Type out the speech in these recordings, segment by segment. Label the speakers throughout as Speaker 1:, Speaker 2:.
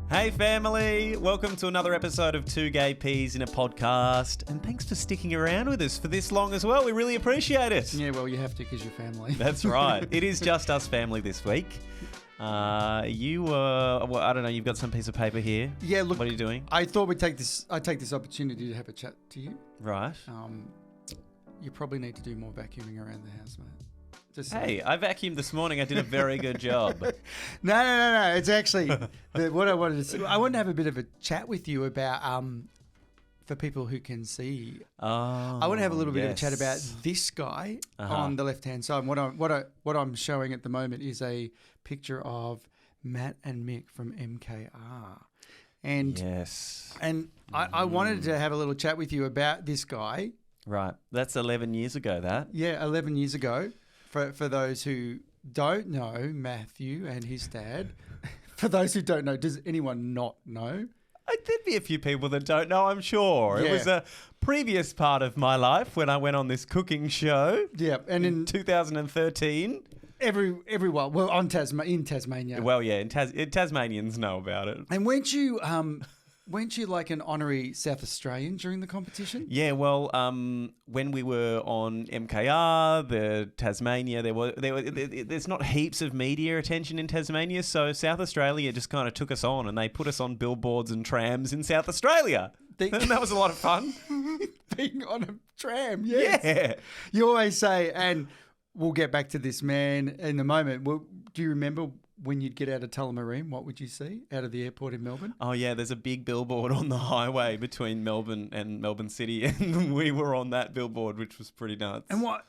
Speaker 1: Hey family, welcome to another episode of Two Gay Peas in a Podcast, and thanks for sticking around with us for this long as well. We really appreciate it.
Speaker 2: Yeah, well, you have to because you're family.
Speaker 1: That's right. It is just us family this week. I don't know, you've got some piece of paper here.
Speaker 2: Yeah, look.
Speaker 1: What are you doing?
Speaker 2: I thought I'd take this opportunity to have a chat to you.
Speaker 1: Right.
Speaker 2: You probably need to do more vacuuming around the house, mate.
Speaker 1: Hey, I vacuumed this morning. I did a very good job.
Speaker 2: No. It's actually what I wanted to say. I wanted to have a bit of a chat with you about, for people who can see. I want to have a little bit of a chat about this guy on the left-hand side. What I'm showing at the moment is a picture of Matt and Mick from MKR. And
Speaker 1: yes.
Speaker 2: And I wanted to have a little chat with you about this guy.
Speaker 1: Right. That's 11 years ago, that.
Speaker 2: Yeah, 11 years ago. For those who don't know Matthew and his dad, for those who don't know, does anyone not know?
Speaker 1: There'd be a few people that don't know, I'm sure.
Speaker 2: Yeah.
Speaker 1: It was a previous part of my life when I went on this cooking show.
Speaker 2: Yeah, and in
Speaker 1: 2013.
Speaker 2: Everyone, well, in Tasmania.
Speaker 1: Well, yeah, Tasmanians know about it.
Speaker 2: And weren't you like an honorary South Australian during the competition?
Speaker 1: Yeah, well, when we were on MKR, the Tasmania, there's not heaps of media attention in Tasmania, so South Australia just kind of took us on and they put us on billboards and trams in South Australia. And that was a lot of fun.
Speaker 2: Being on a tram, yes.
Speaker 1: Yeah.
Speaker 2: You always say, and we'll get back to this man in a moment. Do you remember when you'd get out of Tullamarine, what would you see out of the airport in Melbourne?
Speaker 1: Oh, yeah, there's a big billboard on the highway between Melbourne and Melbourne City, and we were on that billboard, which was pretty nuts.
Speaker 2: And how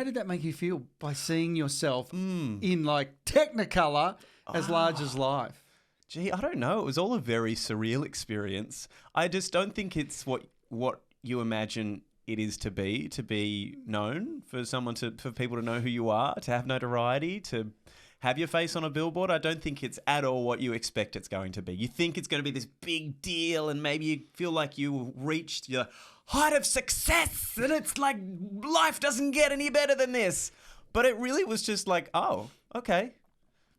Speaker 2: did that make you feel by seeing yourself in like Technicolor as large as life?
Speaker 1: Gee, I don't know. It was all a very surreal experience. I just don't think it's what you imagine it is to be known, for people to know who you are, to have notoriety, to have your face on a billboard. I don't think it's at all what you expect it's going to be. You think it's going to be this big deal and maybe you feel like you reached your height of success and it's like life doesn't get any better than this. But it really was just like, oh, okay,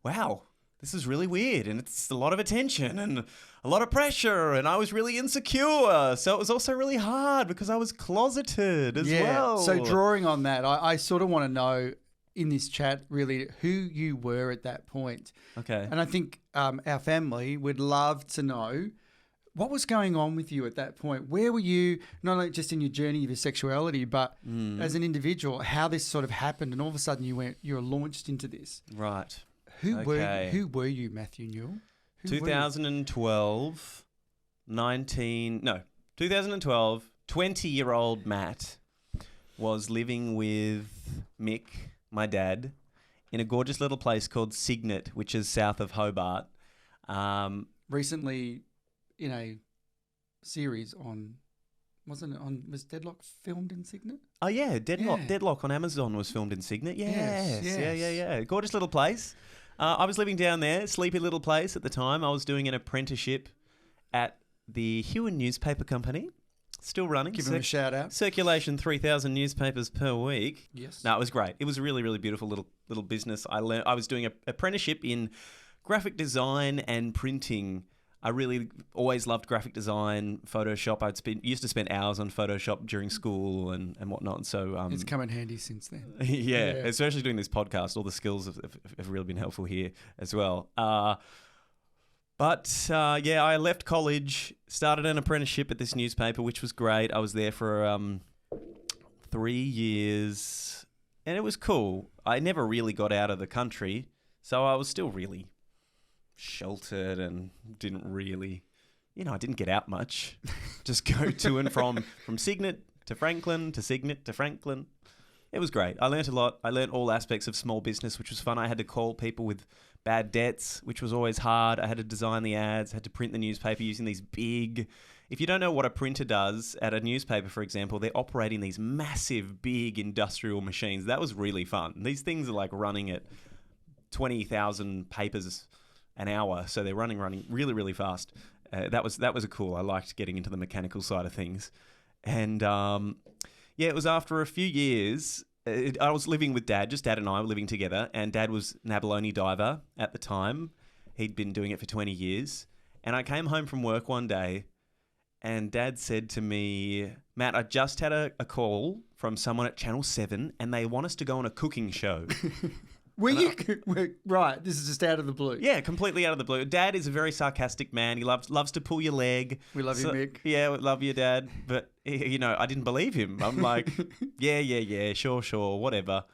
Speaker 1: wow, this is really weird and it's a lot of attention and a lot of pressure and I was really insecure. So it was also really hard because I was closeted as well.
Speaker 2: So drawing on that, I sort of want to know in this chat really who you were at that point.
Speaker 1: Okay.
Speaker 2: And I think our family would love to know what was going on with you at that point. Where were you, not only just in your journey of your sexuality, but as an individual, how this sort of happened and all of a sudden you were launched into this.
Speaker 1: Right.
Speaker 2: Who were you, Matthew Newell?
Speaker 1: 2012, 20-year-old Matt was living with Mick, my dad, in a gorgeous little place called Cygnet, which is south of Hobart.
Speaker 2: Recently in a series was Deadlock filmed in Cygnet?
Speaker 1: Oh yeah, Deadlock on Amazon was filmed in Cygnet. Yes. Yeah. Gorgeous little place. I was living down there, sleepy little place at the time. I was doing an apprenticeship at the Huon Newspaper Company. Still running.
Speaker 2: Give them a shout out.
Speaker 1: Circulation 3,000 newspapers per week.
Speaker 2: Yes.
Speaker 1: No, it was great. It was a really, really beautiful little business. I was doing an apprenticeship in graphic design and printing. I really always loved graphic design, Photoshop. used to spend hours on Photoshop during school and whatnot. So
Speaker 2: it's come in handy since then.
Speaker 1: yeah, especially doing this podcast. All the skills have really been helpful here as well. But I left college, started an apprenticeship at this newspaper, which was great. I was there for 3 years, and it was cool. I never really got out of the country, so I was still really sheltered and didn't really, I didn't get out much. Just go to and from Cygnet to Franklin to Cygnet to Franklin. It was great. I learnt a lot. I learnt all aspects of small business, which was fun. I had to call people with bad debts, which was always hard. I had to design the ads, had to print the newspaper using these big... If you don't know what a printer does at a newspaper, for example, they're operating these massive, big industrial machines. That was really fun. These things are like running at 20,000 papers an hour, so they're running really, really fast. That was cool. I liked getting into the mechanical side of things. And it was after a few years... I was living with Dad, just Dad and I were living together, and Dad was an abalone diver at the time. He'd been doing it for 20 years. And I came home from work one day and Dad said to me, Matt, I just had a call from someone at Channel 7 and they want us to go on a cooking show.
Speaker 2: Right, this is just out of the blue.
Speaker 1: Yeah, completely out of the blue. Dad is a very sarcastic man. He loves to pull your leg.
Speaker 2: We love you, Mick.
Speaker 1: Yeah, we love you, Dad. But, I didn't believe him. I'm like, yeah, sure, whatever.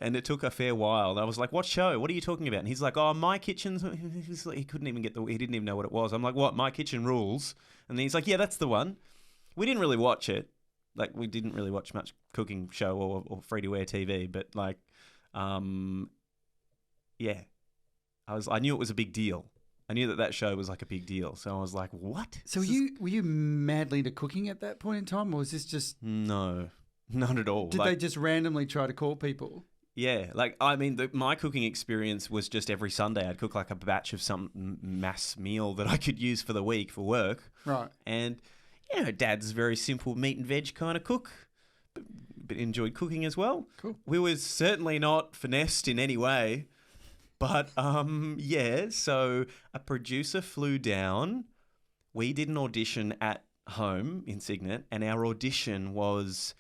Speaker 1: And it took a fair while. And I was like, what show? What are you talking about? And he's like, My Kitchen. He couldn't even he didn't even know what it was. I'm like, what? My Kitchen Rules? And then he's like, yeah, that's the one. We didn't really watch it. Like, we didn't really watch much cooking show or free-to-air TV. But, like, yeah. I knew it was a big deal. I knew that show was like a big deal. So I was like, what?
Speaker 2: So were you madly into cooking at that point in time? Or was this just...
Speaker 1: No, not at all.
Speaker 2: Did they just randomly try to call people?
Speaker 1: Yeah, my cooking experience was just every Sunday I'd cook like a batch of some mass meal that I could use for the week for work.
Speaker 2: Right.
Speaker 1: And, Dad's very simple meat and veg kind of cook, but enjoyed cooking as well.
Speaker 2: Cool.
Speaker 1: We were certainly not finessed in any way, but so a producer flew down. We did an audition at home in Cygnet, and our audition was...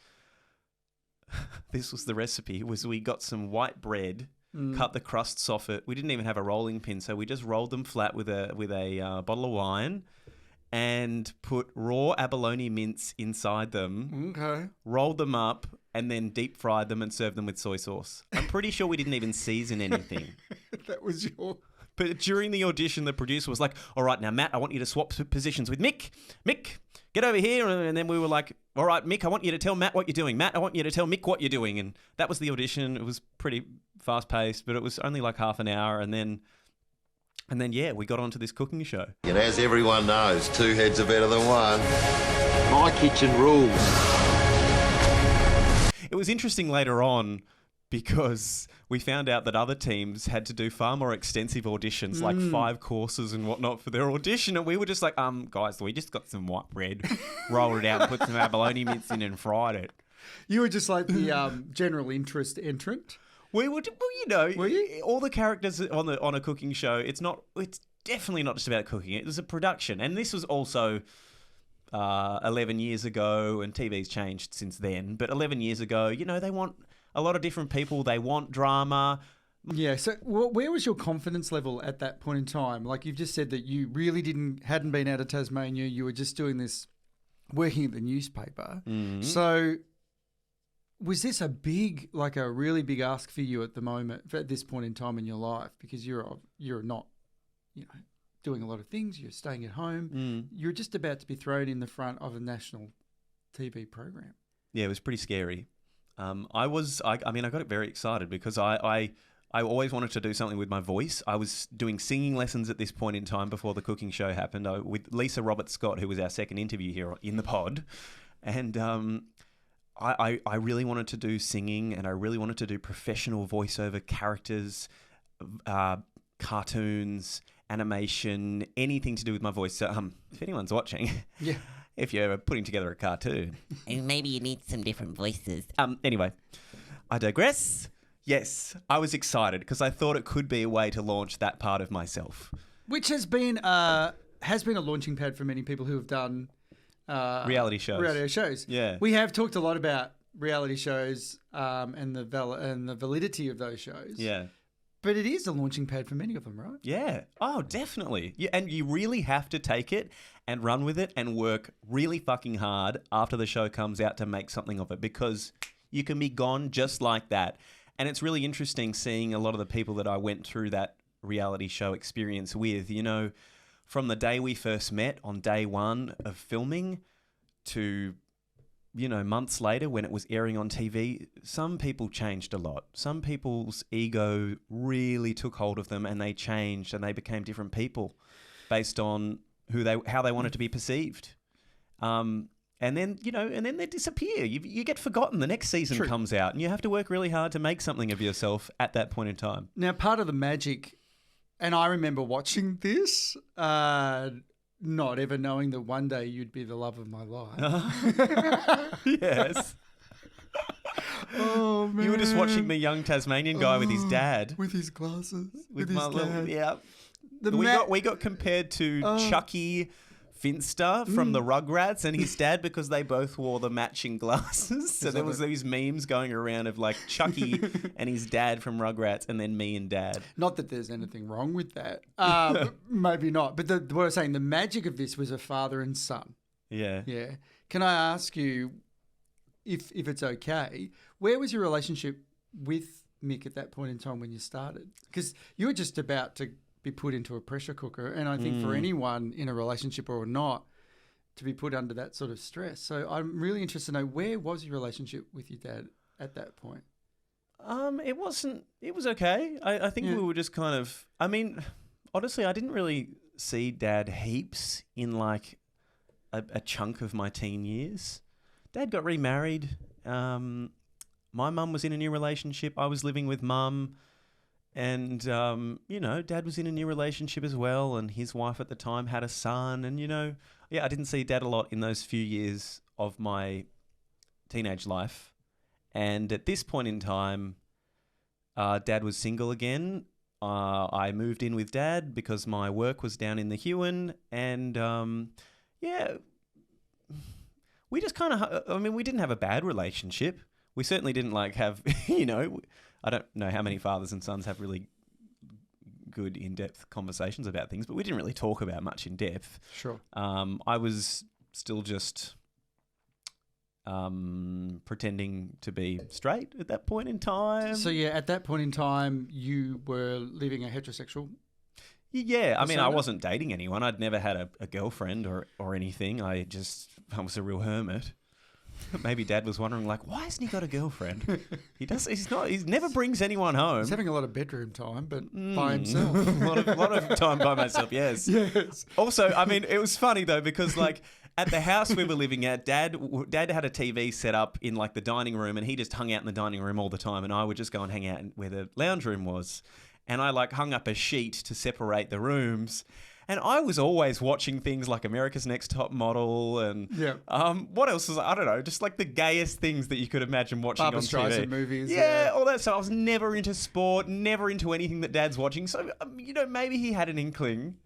Speaker 1: This was the recipe, we got some white bread, cut the crusts off it. We didn't even have a rolling pin, so we just rolled them flat with a bottle of wine and put raw abalone mince inside them.
Speaker 2: Okay.
Speaker 1: Rolled them up and then deep fried them and served them with soy sauce. I'm pretty sure we didn't even season anything.
Speaker 2: That was your...
Speaker 1: But during the audition, the producer was like, all right, now, Matt, I want you to swap positions with Mick. Mick, get over here. And then we were like, all right, Mick, I want you to tell Matt what you're doing. Matt, I want you to tell Mick what you're doing. And that was the audition. It was pretty fast-paced, but it was only like half an hour. And then, we got onto this cooking show.
Speaker 3: And as everyone knows, two heads are better than one. My Kitchen Rules.
Speaker 1: It was interesting later on because we found out that other teams had to do far more extensive auditions, like 5 courses and whatnot for their audition. And we were just like, guys, we just got some white bread, rolled it out and put some abalone mince in and fried it.
Speaker 2: You were just like the general interest entrant?
Speaker 1: We would,
Speaker 2: Were you?
Speaker 1: all the characters on a cooking show, it's definitely not just about cooking. It was a production. And this was also 11 years ago, and TV's changed since then. But 11 years ago, they want... a lot of different people, they want drama.
Speaker 2: Yeah, so where was your confidence level at that point in time? Like you've just said that you really hadn't been out of Tasmania, you were just doing this, working at the newspaper. Mm-hmm. So was this a really big ask for you at the moment, at this point in time in your life? Because you're not, doing a lot of things, you're staying at home. You're just about to be thrown in the front of a national TV program.
Speaker 1: Yeah, it was pretty scary. I got very excited because I always wanted to do something with my voice. I was doing singing lessons at this point in time before the cooking show happened with Lisa Roberts-Scott, who was our second interview here in the pod. And I really wanted to do singing, and I really wanted to do professional voiceover characters, cartoons, animation, anything to do with my voice. So if anyone's watching...
Speaker 2: Yeah.
Speaker 1: If you're ever putting together a cartoon.
Speaker 4: And maybe you need some different voices.
Speaker 1: Anyway, I digress. Yes, I was excited because I thought it could be a way to launch that part of myself.
Speaker 2: Which has been a launching pad for many people who have done...
Speaker 1: reality shows. Yeah.
Speaker 2: We have talked a lot about reality shows and the validity of those shows.
Speaker 1: Yeah.
Speaker 2: But it is a launching pad for many of them, right?
Speaker 1: Yeah. Oh, definitely. Yeah, and you really have to take it and run with it and work really fucking hard after the show comes out to make something of it, because you can be gone just like that. And it's really interesting seeing a lot of the people that I went through that reality show experience with, from the day we first met on day one of filming to... months later when it was airing on TV, some people changed a lot. Some people's ego really took hold of them and they changed and they became different people based on how they wanted to be perceived. And then they disappear. You get forgotten. The next season comes out and you have to work really hard to make something of yourself at that point in time.
Speaker 2: Now, part of the magic, and I remember watching this, not ever knowing that one day you'd be the love of my life.
Speaker 1: Yes.
Speaker 2: Oh, man.
Speaker 1: You were just watching the young Tasmanian guy with his dad.
Speaker 2: With his glasses. With his
Speaker 1: my
Speaker 2: dad.
Speaker 1: little, yeah. We got compared to Chucky Finster from the Rugrats and his dad because they both wore the matching glasses. So there was these memes going around of like Chucky and his dad from Rugrats and then me and Dad.
Speaker 2: Not that there's anything wrong with that. Maybe not. But what I was saying, the magic of this was a father and son.
Speaker 1: Yeah.
Speaker 2: Yeah. Can I ask you, if it's okay, where was your relationship with Mick at that point in time when you started? Because you were just about to be put into a pressure cooker, and I think for anyone in a relationship or not to be put under that sort of stress. So I'm really interested to know, where was your relationship with your dad at that point?
Speaker 1: It was okay. I think we were just kind of, I mean, honestly, I didn't really see Dad heaps in like a chunk of my teen years. Dad got remarried. My mum was in a new relationship. I was living with Mum. And, Dad was in a new relationship as well. And his wife at the time had a son. And, I didn't see Dad a lot in those few years of my teenage life. And at this point in time, Dad was single again. I moved in with Dad because my work was down in the Huon. And, we just kind of, we didn't have a bad relationship. We certainly didn't have, I don't know how many fathers and sons have really good in-depth conversations about things, but we didn't really talk about much in depth.
Speaker 2: Sure.
Speaker 1: I was still just pretending to be straight at that point in time.
Speaker 2: So, at that point in time, you were living a heterosexual.
Speaker 1: Yeah, I wasn't dating anyone. I'd never had a girlfriend or anything. I was a real hermit. Maybe Dad was wondering, why hasn't he got a girlfriend? He never brings anyone home.
Speaker 2: He's having a lot of bedroom time, but by himself.
Speaker 1: a lot of time by myself, yes.
Speaker 2: Yes.
Speaker 1: Also, it was funny though, because at the house we were living at, Dad had a TV set up in the dining room, and he just hung out in the dining room all the time, and I would just go and hang out where the lounge room was. And I hung up a sheet to separate the rooms. And I was always watching things like America's Next Top Model and what else was, I don't know, just the gayest things that you could imagine watching
Speaker 2: Barbra
Speaker 1: on
Speaker 2: Streisand
Speaker 1: TV.
Speaker 2: Movies.
Speaker 1: Yeah, all that stuff. I was never into sport, never into anything that Dad's watching. So, maybe he had an inkling.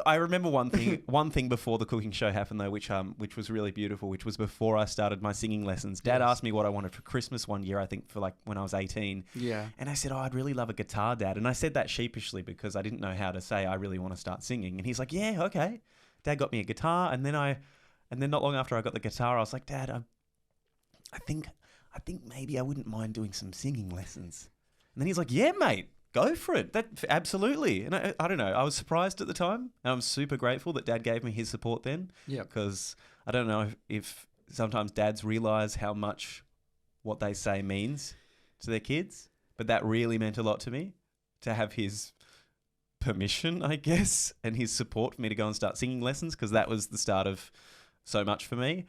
Speaker 1: I remember one thing before the cooking show happened though, which was really beautiful, which was before I started my singing lessons. Dad asked me what I wanted for Christmas one year, I think for when I was 18.
Speaker 2: Yeah.
Speaker 1: And I said, I'd really love a guitar, Dad. And I said that sheepishly because I didn't know how to say I really want to start singing. And he's like, yeah, okay. Dad got me a guitar, and then not long after I got the guitar, I was like, Dad, I think maybe I wouldn't mind doing some singing lessons. And then he's like, yeah, mate. Go for it. Absolutely. And I don't know. I was surprised at the time. And I'm super grateful that Dad gave me his support then.
Speaker 2: Yeah.
Speaker 1: Because I don't know if sometimes dads realise how much what they say means to their kids. But that really meant a lot to me, to have his permission, I guess, and his support for me to go and start singing lessons, because that was the start of so much for me.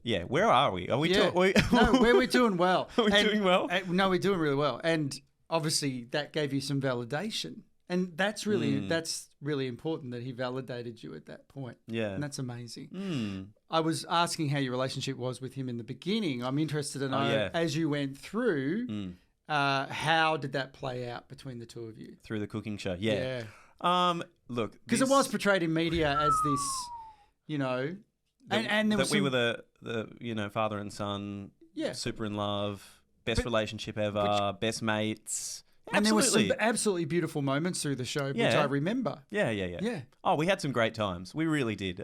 Speaker 1: Yeah. Where are we? Are we?
Speaker 2: No, we're doing well.
Speaker 1: Are we doing well?
Speaker 2: No, we're doing really well. And obviously, that gave you some validation, and that's really important that he validated you at that point. Yeah, and that's amazing. I was asking how your relationship was with him in the beginning. I'm interested to know, as you went through, how did that play out between the two of you
Speaker 1: through the cooking show? Yeah. Look,
Speaker 2: because it was portrayed in media as this, and there was
Speaker 1: we were the father and son, super in love. Best relationship ever, best mates. Absolutely.
Speaker 2: And there were some absolutely beautiful moments through the show, which I remember.
Speaker 1: Yeah. Oh, we had some great times. We really did.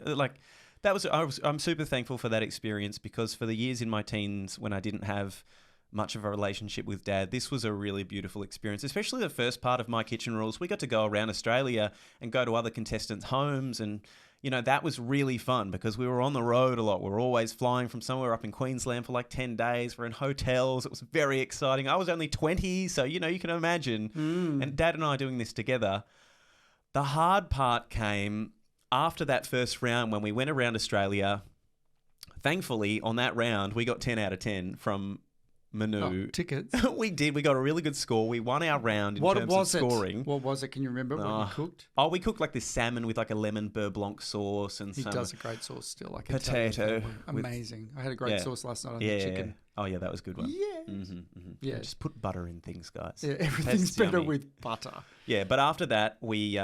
Speaker 1: I'm super thankful for that experience, because for the years in my teens when I didn't have much of a relationship with Dad, this was a really beautiful experience, especially the first part of My Kitchen Rules. We got to go around Australia and go to other contestants' homes, and that was really fun because we were on the road a lot. We were always flying from somewhere up in Queensland for 10 days. We're in hotels. It was very exciting. I was only 20, so, you can imagine. And Dad and I doing this together. The hard part came after that first round when we went around Australia. Thankfully, on that round, we got 10 out of 10 from Manu.
Speaker 2: Tickets.
Speaker 1: We did. We got a really good score. We won our round in terms of scoring.
Speaker 2: What was it? Can you remember what you cooked?
Speaker 1: Oh, we cooked this salmon with a lemon beurre blanc sauce and
Speaker 2: he does a great sauce still.
Speaker 1: Potato.
Speaker 2: Amazing. I had a great sauce last night on the chicken.
Speaker 1: Oh yeah, that was a good one.
Speaker 2: Yeah.
Speaker 1: Yeah. Just put butter in things, guys.
Speaker 2: Yeah, everything's better with butter.
Speaker 1: Yeah, but after that we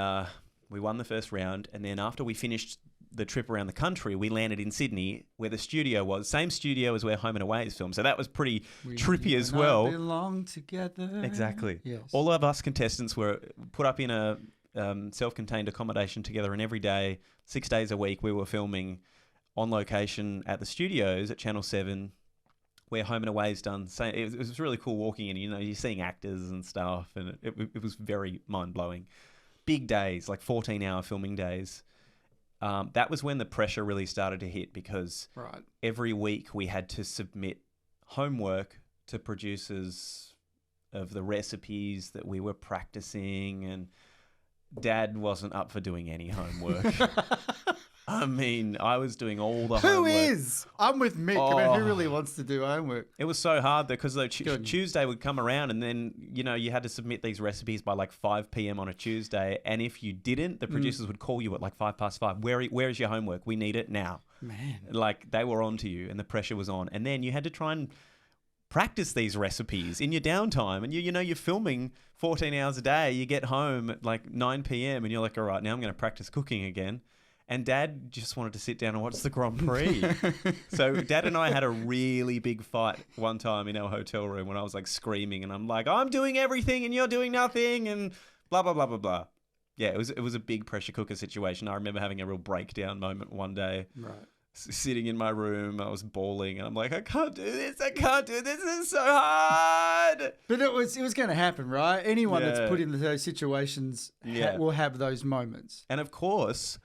Speaker 1: We won the first round. And then after we finished the trip around the country, we landed in Sydney where the studio was. Same studio as where Home and Away is filmed. So that was pretty trippy as well.
Speaker 2: We belong together.
Speaker 1: Exactly.
Speaker 2: Yes.
Speaker 1: All of us contestants were put up in a self-contained accommodation together, and every day, 6 days a week, we were filming on location at the studios at Channel 7 where Home and Away is done. So it was really cool walking in. You're seeing actors and stuff, and it was very mind-blowing. Big days, like 14-hour filming days. That was when the pressure really started to hit, because every week we had to submit homework to producers of the recipes that we were practicing, and Dad wasn't up for doing any homework. I mean, I was doing all the homework.
Speaker 2: Who is? I'm with Mick. I mean, who really wants to do homework?
Speaker 1: It was so hard because Tuesday would come around, and then, you had to submit these recipes by like 5 p.m. on a Tuesday. And if you didn't, the producers would call you at like 5:05. Where is your homework? We need it now.
Speaker 2: Man.
Speaker 1: Like, they were on to you, and the pressure was on. And then you had to try and practice these recipes in your downtime. And you're filming 14 hours a day. You get home at like 9 p.m. and you're like, all right, now I'm going to practice cooking again. And Dad just wanted to sit down and watch the Grand Prix. So Dad and I had a really big fight one time in our hotel room when I was like screaming, and I'm like, I'm doing everything and you're doing nothing, and blah, blah, blah, blah, blah. Yeah, it was a big pressure cooker situation. I remember having a real breakdown moment one day.
Speaker 2: Right.
Speaker 1: Sitting in my room, I was bawling, and I'm like, I can't do this. This is so hard.
Speaker 2: But it was going to happen, right? Anyone that's put in those situations will have those moments.
Speaker 1: And of course,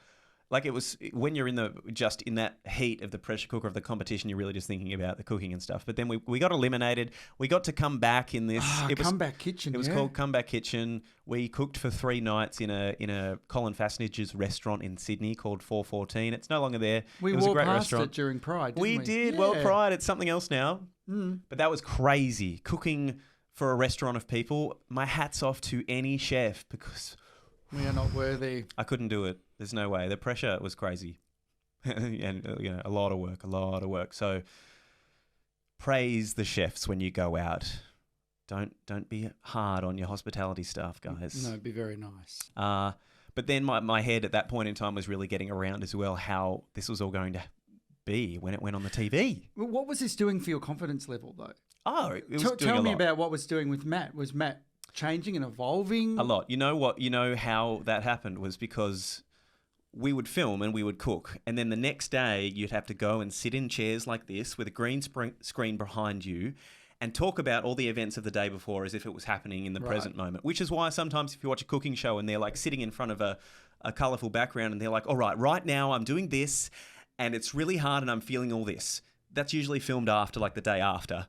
Speaker 1: like, it was when you're in that heat of the pressure cooker of the competition, you're really just thinking about the cooking and stuff. But then we got eliminated. We got to come back in this.
Speaker 2: Comeback Kitchen.
Speaker 1: It was called Comeback Kitchen. We cooked for 3 nights in a Colin Fassnage's restaurant in Sydney called 414. It's no longer there.
Speaker 2: We
Speaker 1: was
Speaker 2: walked
Speaker 1: a great
Speaker 2: past
Speaker 1: restaurant.
Speaker 2: it during Pride, didn't
Speaker 1: we?
Speaker 2: We
Speaker 1: did.
Speaker 2: Yeah.
Speaker 1: Well, Pride. It's something else now.
Speaker 2: Mm.
Speaker 1: But that was crazy. Cooking for a restaurant of people. My hat's off to any chef, because
Speaker 2: we are not worthy.
Speaker 1: I couldn't do it. There's no way. The pressure was crazy. And, a lot of work. So praise the chefs when you go out. Don't be hard on your hospitality staff, guys.
Speaker 2: No, be very nice.
Speaker 1: But then my head at that point in time was really getting around as well how this was all going to be when it went on the TV.
Speaker 2: Well, what was this doing for your confidence level, though?
Speaker 1: Oh, it was doing
Speaker 2: tell
Speaker 1: a
Speaker 2: me
Speaker 1: lot.
Speaker 2: about what was doing with Matt. Was Matt changing and evolving?
Speaker 1: A lot. You know what? You know how that happened was because we would film and we would cook, and then the next day you'd have to go and sit in chairs like this with a green screen behind you and talk about all the events of the day before as if it was happening in the present moment, which is why sometimes if you watch a cooking show and they're like sitting in front of a colourful background and they're like, all right now I'm doing this and it's really hard and I'm feeling all this. That's usually filmed after, like the day after.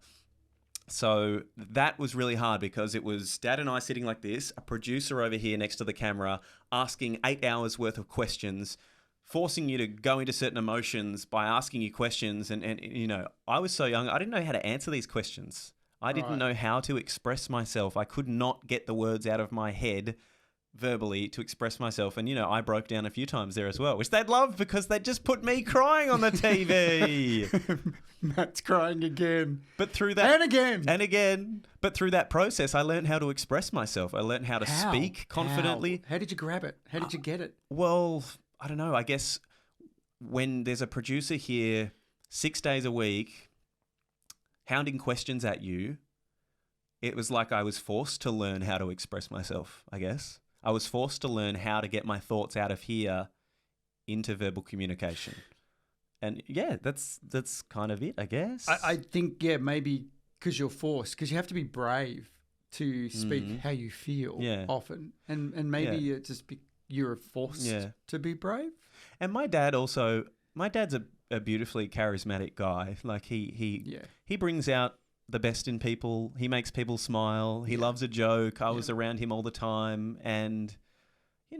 Speaker 1: So that was really hard because it was Dad and I sitting like this, a producer over here next to the camera, asking 8 hours worth of questions, forcing you to go into certain emotions by asking you questions. And I was so young, I didn't know how to answer these questions. I didn't know how to express myself. I could not get the words out of my head verbally to express myself. And, I broke down a few times there as well, which they'd love because they just put me crying on the TV.
Speaker 2: Matt's crying again.
Speaker 1: But through that...
Speaker 2: And again.
Speaker 1: But through that process, I learned how to express myself. I learned how to speak confidently.
Speaker 2: How did you grab it? How did you get it?
Speaker 1: Well, I don't know. I guess when there's a producer here 6 days a week hounding questions at you, it was like I was forced to learn how to express myself, I guess. I was forced to learn how to get my thoughts out of here into verbal communication. And yeah, that's kind of it, I guess.
Speaker 2: I think, maybe because you're forced, because you have to be brave to speak how you feel often. And maybe it's just you're forced to be brave.
Speaker 1: And my dad's a beautifully charismatic guy. Like he brings out the best in people. He makes people smile. He loves a joke. I was around him all the time, and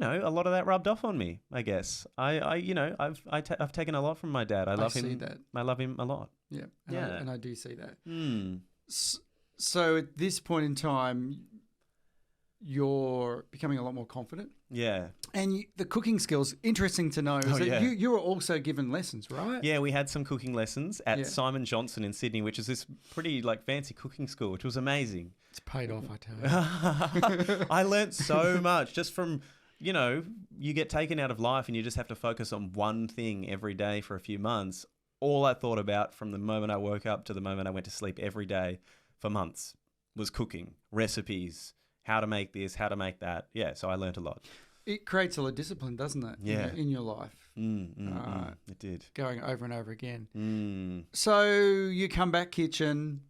Speaker 1: a lot of that rubbed off on me, I guess. I've taken a lot from my dad. I love him.
Speaker 2: See that.
Speaker 1: I love him a lot.
Speaker 2: Yeah. And I do see that.
Speaker 1: Mm.
Speaker 2: So at this point in time, you're becoming a lot more confident.
Speaker 1: Yeah.
Speaker 2: And the cooking skills, interesting to know, is that you were also given lessons, right?
Speaker 1: Yeah, we had some cooking lessons at Simon Johnson in Sydney, which is this pretty fancy cooking school, which was amazing.
Speaker 2: It's paid off, I tell you.
Speaker 1: I learnt so much just from you know, you get taken out of life and you just have to focus on one thing every day for a few months. All I thought about from the moment I woke up to the moment I went to sleep every day for months was cooking, recipes, how to make this, how to make that. Yeah, so I learnt a lot.
Speaker 2: It creates a lot of discipline, doesn't it?
Speaker 1: Yeah.
Speaker 2: In your life.
Speaker 1: It did.
Speaker 2: Going over and over again. So you come back kitchen.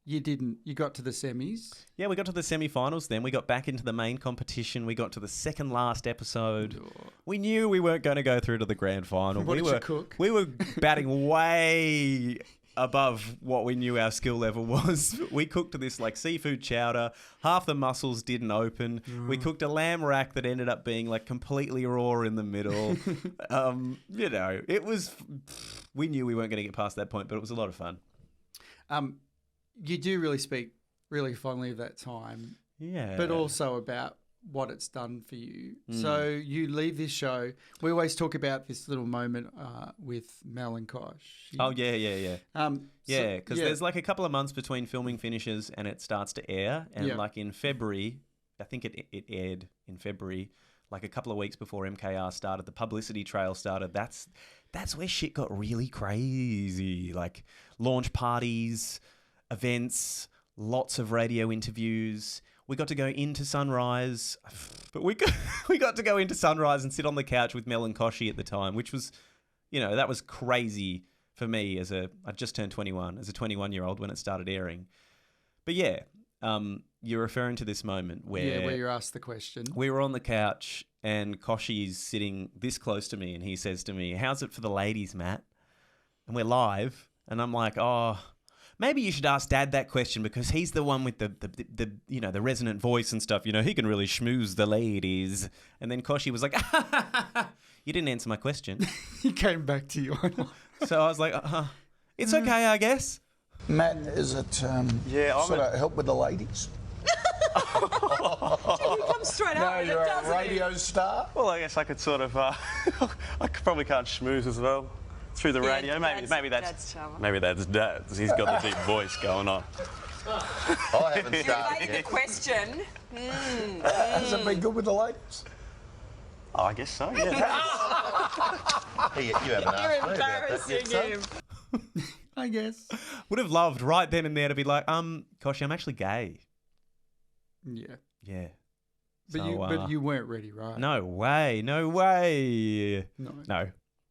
Speaker 2: You didn't. You got to the semis.
Speaker 1: Yeah, we got to the semi-finals then. We got back into the main competition. We got to the second last episode. Oh. We knew we weren't going to go through to the grand final.
Speaker 2: What did you cook?
Speaker 1: We were batting way above what we knew our skill level was. We cooked this like seafood chowder. Half the mussels didn't open. We cooked a lamb rack that ended up being like completely raw in the middle. You know, it was... We knew we weren't going to get past that point, but it was a lot of fun.
Speaker 2: You do really speak really fondly of that time.
Speaker 1: Yeah.
Speaker 2: But also about what it's done for you. So you leave this show. We always talk about this little moment with Mel and Kosh.
Speaker 1: Oh, yeah. Because there's like a couple of months between filming finishes and it starts to air. And like in February, I think it aired in February, like a couple of weeks before MKR started, the publicity trail started. That's where shit got really crazy. Like launch parties, events, lots of radio interviews. We got to go into Sunrise, but we got to go into Sunrise and sit on the couch with Mel and Koshi at the time, which was, you know, that was crazy for me I just turned 21, as a 21-year-old when it started airing. But yeah, you're referring to this moment where
Speaker 2: you're asked the question.
Speaker 1: We were on the couch and Koshi's sitting this close to me and he says to me, "How's it for the ladies, Matt?" And we're live and I'm like, "Oh, maybe you should ask Dad that question because he's the one with the you know, the resonant voice and stuff. You know, he can really schmooze the ladies." And then Koshi was like, "You didn't answer my question."
Speaker 2: He came back to you.
Speaker 1: So I was like, "It's okay, I guess."
Speaker 5: Matt, is it sort of help with the ladies?
Speaker 6: You come straight out.
Speaker 5: No, you're a radio star.
Speaker 7: Well, I guess I could sort of. I probably can't schmooze as well through the radio. Maybe that's Dad's. He's got the deep voice going on.
Speaker 3: I haven't started
Speaker 6: The question.
Speaker 5: Has it been good with the ladies?
Speaker 7: Oh, I guess so. Yeah.
Speaker 3: Hey, you haven't asked me about that yet, son.
Speaker 2: I guess.
Speaker 1: Would have loved right then and there to be like, Koshi, I'm actually gay.
Speaker 2: Yeah.
Speaker 1: Yeah.
Speaker 2: But you weren't ready, right?
Speaker 1: No way. No.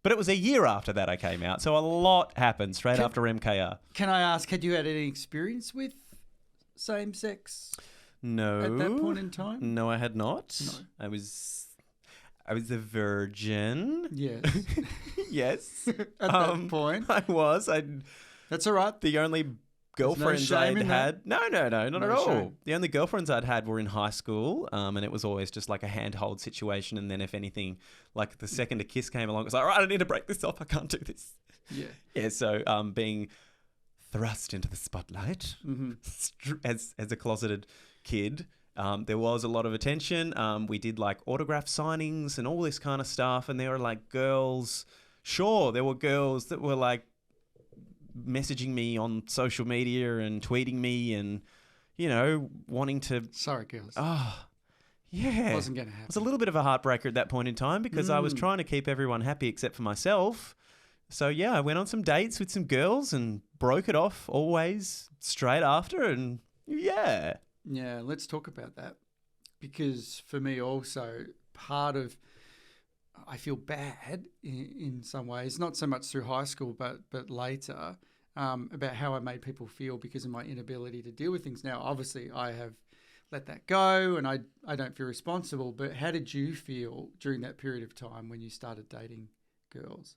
Speaker 1: But it was a year after that I came out, so a lot happened straight after MKR.
Speaker 2: Can I ask, had you had any experience with same-sex?
Speaker 1: No.
Speaker 2: At that point in time?
Speaker 1: No, I had not.
Speaker 2: No.
Speaker 1: I was a virgin.
Speaker 2: Yes.
Speaker 1: Yes.
Speaker 2: At that point.
Speaker 1: I was.
Speaker 2: That's all right.
Speaker 1: The only girlfriends I'd had. No, not at all.
Speaker 2: Shame.
Speaker 1: The only girlfriends I'd had were in high school, and it was always just like a handhold situation. And then if anything, like the second a kiss came along, it was like, all right, I need to break this off. I can't do this.
Speaker 2: Yeah.
Speaker 1: Yeah. So being thrust into the spotlight as a closeted kid, there was a lot of attention. We did like autograph signings and all this kind of stuff. And there were like girls. Sure, there were girls that were like messaging me on social media and tweeting me and, you know, wanting to...
Speaker 2: Sorry, girls.
Speaker 1: Oh, yeah.
Speaker 2: It wasn't going to happen.
Speaker 1: It was a little bit of a heartbreaker at that point in time because I was trying to keep everyone happy except for myself. So, yeah, I went on some dates with some girls and broke it off always straight after and, yeah.
Speaker 2: Yeah, let's talk about that because for me also part of... I feel bad in some ways, not so much through high school, but later, about how I made people feel because of my inability to deal with things. Now, obviously, I have let that go and I don't feel responsible, but how did you feel during that period of time when you started dating girls?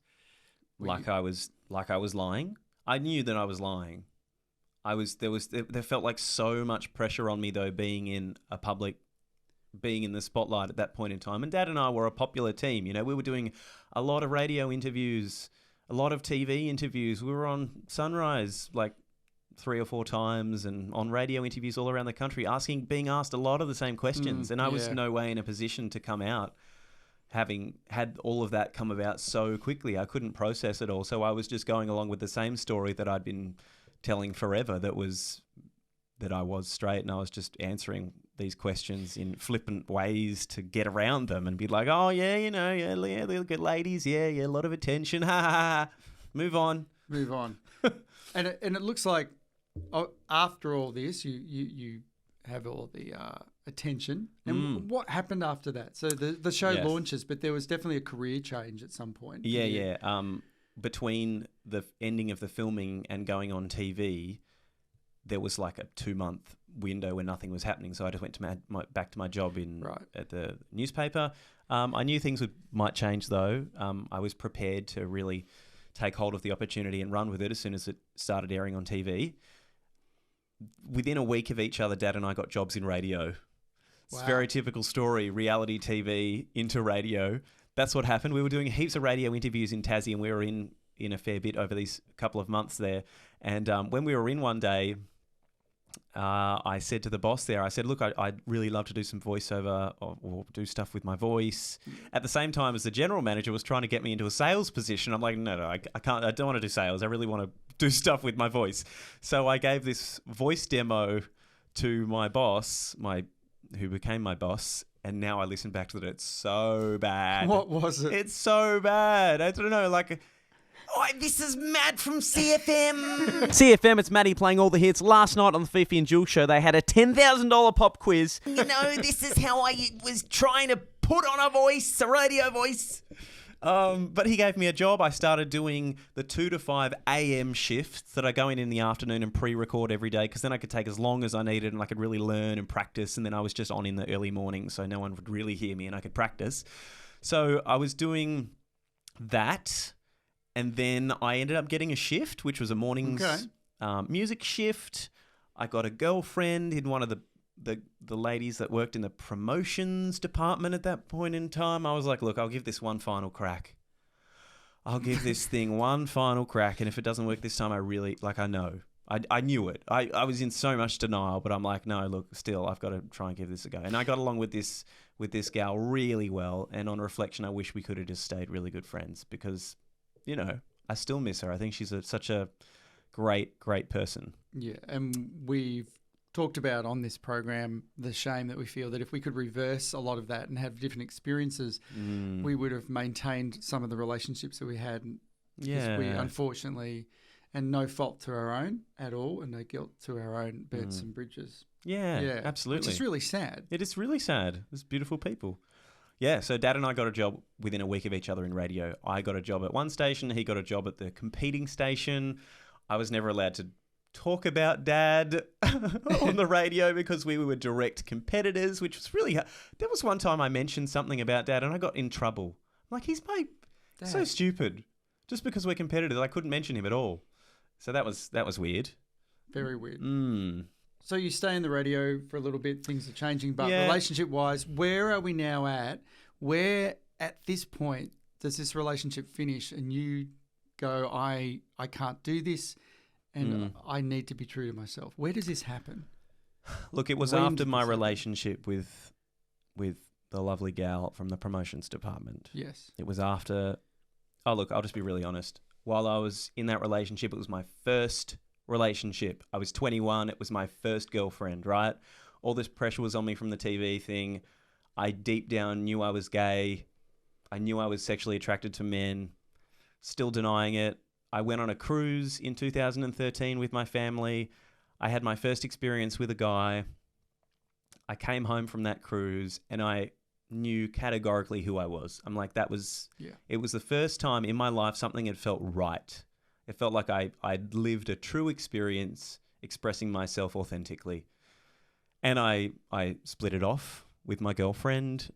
Speaker 1: I was lying. I knew that I was lying. There felt like so much pressure on me though, being in the spotlight at that point in time. And Dad and I were a popular team. You know, we were doing a lot of radio interviews, a lot of TV interviews. We were on Sunrise like 3 or 4 times and on radio interviews all around the country being asked a lot of the same questions. And I was no way in a position to come out having had all of that come about so quickly. I couldn't process it all. So I was just going along with the same story that I'd been telling forever that I was straight and I was just answering these questions in flippant ways to get around them and be like, oh, yeah, they're good ladies. Yeah, a lot of attention. Ha, ha, ha. Move on.
Speaker 2: And it looks like after all this, you have all the attention. And what happened after that? So the show launches, but there was definitely a career change at some point.
Speaker 1: Yeah. Between the ending of the filming and going on TV, there was like a 2-month window where nothing was happening. So I just went to back to my job at the newspaper. I knew things might change though. I was prepared to really take hold of the opportunity and run with it as soon as it started airing on TV. Within a week of each other, Dad and I got jobs in radio. It's a very typical story, reality TV into radio. That's what happened. We were doing heaps of radio interviews in Tassie, and we were in a fair bit over these couple of months there. And when we were in one day, I said to the boss there, I said, look, I'd really love to do some voiceover or do stuff with my voice. At the same time as the general manager was trying to get me into a sales position. I'm like, no, I can't. I don't want to do sales. I really want to do stuff with my voice. So I gave this voice demo to my boss, who became my boss. And now I listen back to it. It's so bad.
Speaker 2: What was it?
Speaker 1: It's so bad. I don't know, like...
Speaker 4: Oh, this is Matt from CFM.
Speaker 8: CFM, it's Matty playing all the hits. Last night on the Fifi and Jules show, they had a $10,000 pop quiz.
Speaker 4: This is how I was trying to put on a radio voice.
Speaker 1: But he gave me a job. I started doing the 2 to 5 a.m. shifts that I go in the afternoon and pre-record every day, because then I could take as long as I needed and I could really learn and practice. And then I was just on in the early morning, so no one would really hear me and I could practice. So I was doing that. And then I ended up getting a shift, which was a morning's music shift. I got a girlfriend in one of the ladies that worked in the promotions department at that point in time. I was like, look, I'll give this one final crack. I'll give this thing one final crack. And if it doesn't work this time, I know. I knew it. I was in so much denial, but I'm like, no, look, still, I've got to try and give this a go. And I got along with this gal really well. And on reflection, I wish we could have just stayed really good friends because... I still miss her. I think she's such a great, great person.
Speaker 2: Yeah, and we've talked about on this program the shame that we feel that if we could reverse a lot of that and have different experiences, we would have maintained some of the relationships that we had.
Speaker 1: Yeah.
Speaker 2: We unfortunately, and no fault to our own at all, and no guilt to our own, burnt some bridges.
Speaker 1: Yeah, absolutely.
Speaker 2: Which is really sad.
Speaker 1: It is really sad. There's beautiful people. Yeah, so Dad and I got a job within a week of each other in radio. I got a job at one station. He got a job at the competing station. I was never allowed to talk about Dad on the radio because we were direct competitors, which was really hard. There was one time I mentioned something about Dad and I got in trouble. I'm like, he's my... Dad. So stupid. Just because we're competitors, I couldn't mention him at all. So that was weird.
Speaker 2: Very weird. So you stay in the radio for a little bit, things are changing, but relationship-wise, where are we now at? Where, at this point, does this relationship finish and you go, I can't do this and I need to be true to myself? Where does this happen?
Speaker 1: Look, it was after my relationship with the lovely gal from the promotions department.
Speaker 2: Yes.
Speaker 1: It was after... Oh, look, I'll just be really honest. While I was in that relationship, it was my first... relationship. I was 21. It was my first girlfriend, right? All this pressure was on me from the TV thing. I deep down knew I was gay. I knew I was sexually attracted to men. Still denying it. I went on a cruise in 2013 with my family. I had my first experience with a guy. I came home from that cruise and I knew categorically who I was. I'm like, it was the first time in my life something had felt right. It felt like I'd lived a true experience expressing myself authentically. And I split it off with my girlfriend,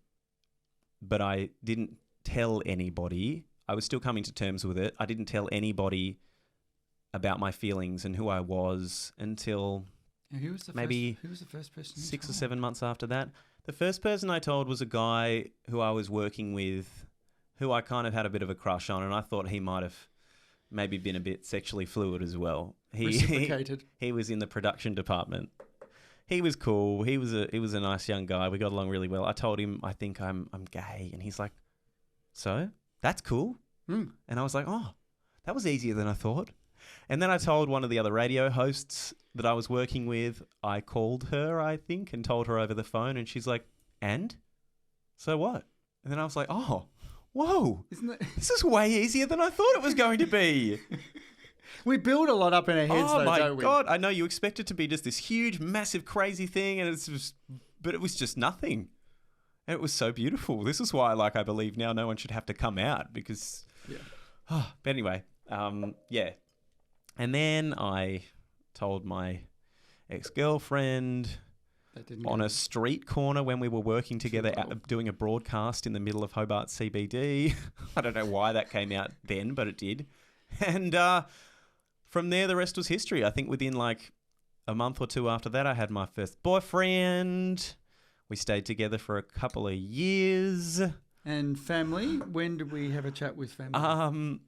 Speaker 1: but I didn't tell anybody. I was still coming to terms with it. I didn't tell anybody about my feelings and who I was until who was the first person 6 or 7 months after that. The first person I told was a guy who I was working with, who I kind of had a bit of a crush on, and I thought he might have maybe been a bit sexually fluid as well.
Speaker 2: Reciprocated.
Speaker 1: He was in the production department. He was cool. He was a nice young guy. We got along really well. I told him I think I'm gay, and he's like, "So? That's cool." And I was like, "Oh, that was easier than I thought." And then I told one of the other radio hosts that I was working with, I called her, I think, and told her over the phone, and she's like, and? So what? And then I was like, oh, whoa, this is way easier than I thought it was going to be.
Speaker 2: We build a lot up in our heads, though, don't we?
Speaker 1: Oh, my God. I know you expect it to be just this huge, massive, crazy thing, and but it was just nothing. And it was so beautiful. This is why, I believe now no one should have to come out because... Yeah. But anyway, yeah. And then I told my ex-girlfriend on a street corner when we were working together doing a broadcast in the middle of Hobart CBD. I don't know why that came out then, but it did. And from there, the rest was history. I think within a month or two after that, I had my first boyfriend. We stayed together for a couple of years.
Speaker 2: And family? When did we have a chat with family?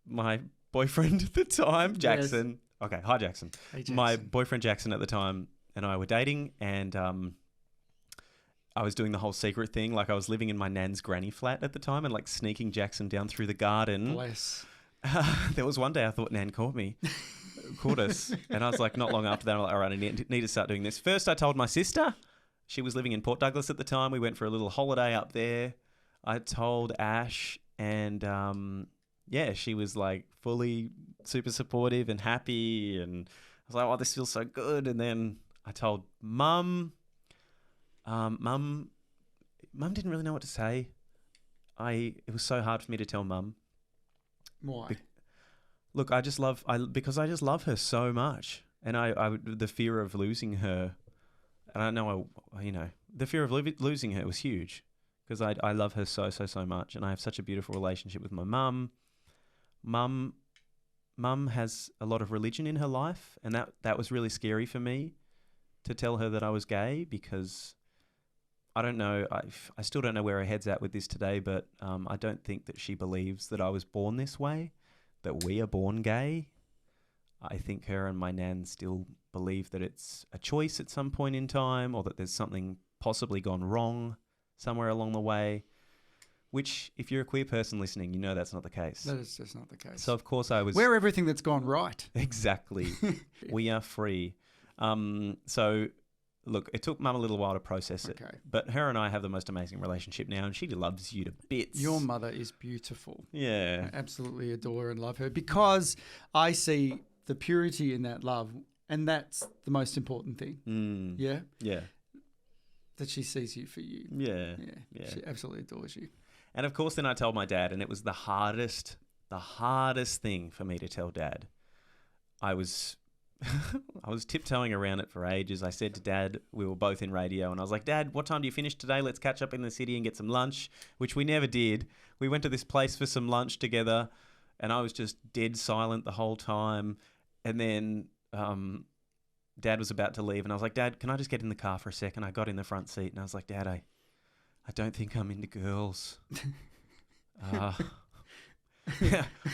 Speaker 1: My boyfriend at the time, Jackson. Yes. Okay, hi Jackson.
Speaker 2: Hey, Jackson.
Speaker 1: My boyfriend Jackson at the time and I were dating, and I was doing the whole secret thing. I was living in my nan's granny flat at the time and sneaking Jackson down through the garden.
Speaker 2: Bless.
Speaker 1: There was one day I thought Nan caught us. And I was not long after that, I'm all right, I need to start doing this. First, I told my sister. She was living in Port Douglas at the time. We went for a little holiday up there. I told Ash, and she was fully super supportive and happy. And I was like, oh, this feels so good. And then I told Mum. Mum didn't really know what to say. It was so hard for me to tell Mum.
Speaker 2: Why?
Speaker 1: Look, because I just love her so much, and the fear of losing her, and I know the fear of losing her was huge, because I love her so much, and I have such a beautiful relationship with my mum. Mum has a lot of religion in her life, and that was really scary for me to tell her that I was gay, because I don't know, I still don't know where her head's at with this today, but I don't think that she believes that I was born this way, that we are born gay. I think her and my nan still believe that it's a choice at some point in time, or that there's something possibly gone wrong somewhere along the way, which, if you're a queer person listening, you know that's not the case.
Speaker 2: That is just not the case.
Speaker 1: So, of course, I was...
Speaker 2: We're everything that's gone right.
Speaker 1: Exactly. We are free. So... Look, it took Mum a little while to process it, but her and I have the most amazing relationship now, and she loves you to bits.
Speaker 2: Your mother is beautiful.
Speaker 1: Yeah.
Speaker 2: I absolutely adore and love her, because I see the purity in that love, and that's the most important thing.
Speaker 1: Mm.
Speaker 2: Yeah?
Speaker 1: Yeah.
Speaker 2: That she sees you for you.
Speaker 1: Yeah.
Speaker 2: She absolutely adores you.
Speaker 1: And of course, then I told my dad, and it was the hardest thing for me to tell Dad. I was tiptoeing around it for ages. I said to Dad, we were both in radio, and I was like, Dad, what time do you finish today? Let's catch up in the city and get some lunch, which we never did. We went to this place for some lunch together, and I was just dead silent the whole time. And then Dad was about to leave, and I was like, Dad, can I just get in the car for a second? I got in the front seat, and I was like, Dad, I don't think I'm into girls.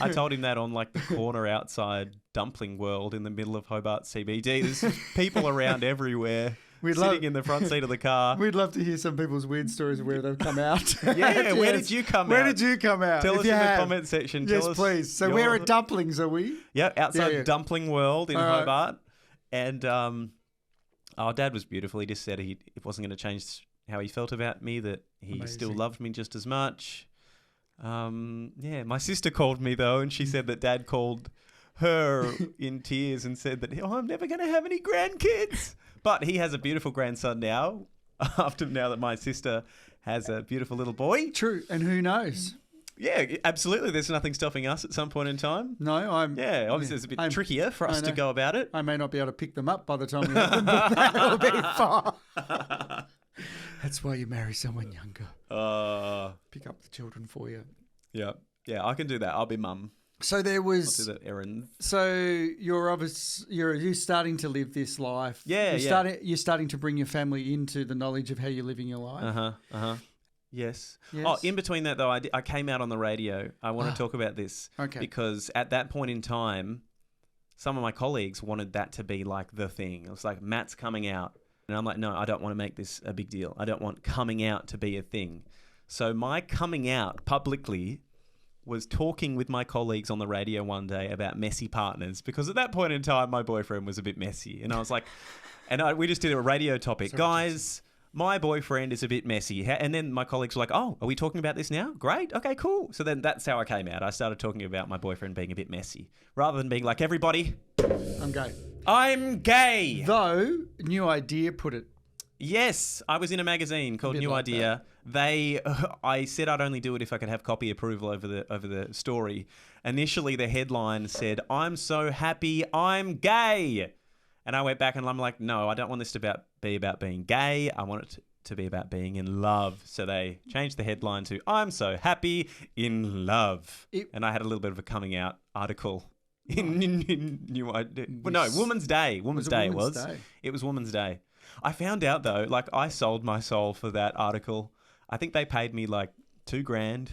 Speaker 1: I told him that on the corner outside Dumpling World in the middle of Hobart CBD. There's people around everywhere, sitting in the front seat of the car.
Speaker 2: We'd love to hear some people's weird stories of where they've come out.
Speaker 1: Yeah, yes. Where did you come out?
Speaker 2: Where did you come out?
Speaker 1: Tell us in the comment section.
Speaker 2: Yes, please. So where are Dumplings, are we?
Speaker 1: Yeah, outside Dumpling World in Hobart. And our Dad was beautiful. He just said it wasn't going to change how he felt about me, that he still loved me just as much. My sister called me though, and she said that Dad called her in tears and said that, I'm never going to have any grandkids. But he has a beautiful grandson now, now that my sister has a beautiful little boy.
Speaker 2: True, and who knows?
Speaker 1: Yeah, absolutely. There's nothing stopping us at some point in time.
Speaker 2: No,
Speaker 1: obviously it's a bit trickier for us to go about it.
Speaker 2: I may not be able to pick them up by the time we have them, but that'll be fine. That's why you marry someone younger. Pick up the children for you.
Speaker 1: Yeah, I can do that. I'll be mum.
Speaker 2: So there was...
Speaker 1: I'll do that errand.
Speaker 2: So you're starting to live this life.
Speaker 1: Yeah,
Speaker 2: You're starting to bring your family into the knowledge of how you're living your life.
Speaker 1: Yes. Oh, in between that though, I came out on the radio. I want to talk about this.
Speaker 2: Okay.
Speaker 1: Because at that point in time, some of my colleagues wanted that to be the thing. It was like, Matt's coming out. And I'm like, no, I don't want to make this a big deal. I don't want coming out to be a thing. So my coming out publicly was talking with my colleagues on the radio one day about messy partners, because at that point in time, my boyfriend was a bit messy. And I was like, we just did a radio topic. Guys, my boyfriend is a bit messy. And then my colleagues were like, oh, are we talking about this now? Great. Okay, cool. So then that's how I came out. I started talking about my boyfriend being a bit messy, rather than being like, everybody,
Speaker 2: I'm gay.
Speaker 1: I'm gay.
Speaker 2: Though, New Idea put it.
Speaker 1: Yes, I was in a magazine called New Idea. I said I'd only do it if I could have copy approval over the story. Initially, the headline said, "I'm so happy I'm gay," and I went back and I'm like, no, I don't want this to be about being gay. I want it to be about being in love. So they changed the headline to "I'm so happy in love," and I had a little bit of a coming out article in New Idea. Well, no, Women's Day. Women's Day it was. It was Women's Day. I found out though, like I sold my soul for that article. I think they paid me like $2,000.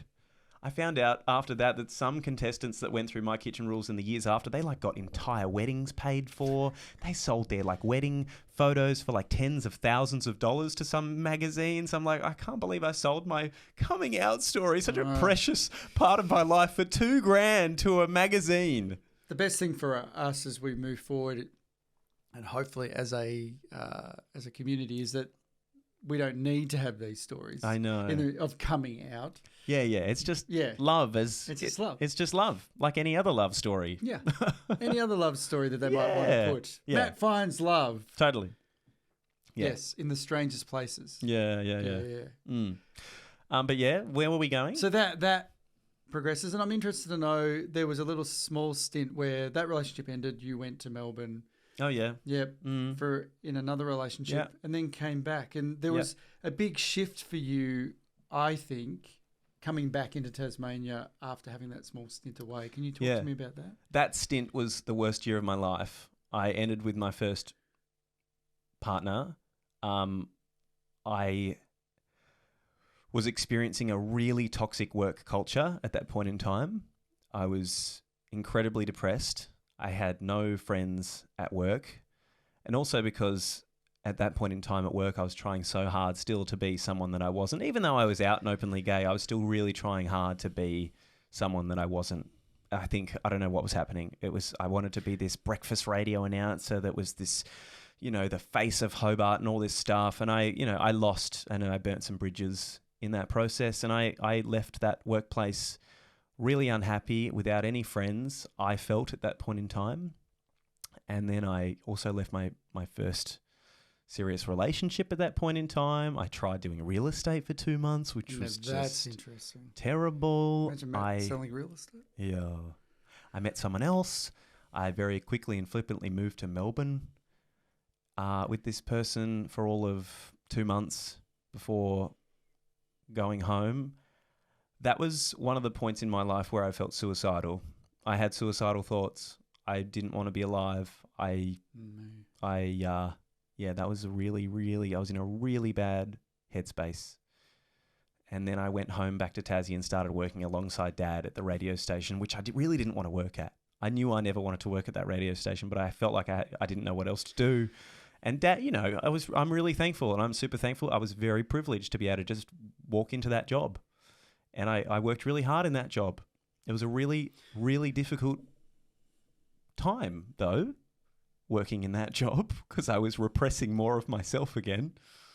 Speaker 1: I found out after that some contestants that went through My Kitchen Rules in the years after, they like got entire weddings paid for. They sold their like wedding photos for like tens of thousands of dollars to some magazines. I'm like, I can't believe I sold my coming out story, such a precious part of my life, for $2,000 to a magazine.
Speaker 2: The best thing for us as we move forward, and hopefully as a community, is that we don't need to have these stories.
Speaker 1: I know.
Speaker 2: Of coming out.
Speaker 1: Yeah. It's just love. It's just love. It's just love, like any other love story.
Speaker 2: Yeah. Any other love story that they might want to put. Yeah. Matt finds love.
Speaker 1: Totally. Yeah.
Speaker 2: Yes, in the strangest places.
Speaker 1: Yeah. But yeah, where were we going?
Speaker 2: So that progresses, and I'm interested to know, there was a little small stint where that relationship ended. You went to Melbourne.
Speaker 1: Oh yeah.
Speaker 2: Yep. In another relationship, and then came back, and there was a big shift for you, I think, coming back into Tasmania after having that small stint away. Can you talk to me about that?
Speaker 1: That stint was the worst year of my life. I ended with my first partner. I was experiencing a really toxic work culture at that point in time. I was incredibly depressed. I had no friends at work. And also because at that point in time at work, I was trying so hard still to be someone that I wasn't. Even though I was out and openly gay, I was still really trying hard to be someone that I wasn't. I don't know what was happening. I wanted to be this breakfast radio announcer that was this, the face of Hobart and all this stuff. And I lost, and I burnt some bridges in that process. And I left that workplace really unhappy, without any friends, I felt at that point in time. And then I also left my first serious relationship at that point in time. I tried doing real estate for 2 months, which was just
Speaker 2: interesting.
Speaker 1: Terrible.
Speaker 2: Imagine Matt selling real estate.
Speaker 1: Yeah. I met someone else. I very quickly and flippantly moved to Melbourne with this person for all of 2 months before going home. That was one of the points in my life where I felt suicidal. I had suicidal thoughts. I didn't want to be alive. That was I was in a really bad headspace. And then I went home back to Tassie and started working alongside Dad at the radio station, which I really didn't want to work at. I knew I never wanted to work at that radio station, but I felt like I didn't know what else to do. And Dad, I'm really thankful, and I'm super thankful. I was very privileged to be able to just walk into that job. And I worked really hard in that job. It was a really, really difficult time, though, working in that job, because I was repressing more of myself again.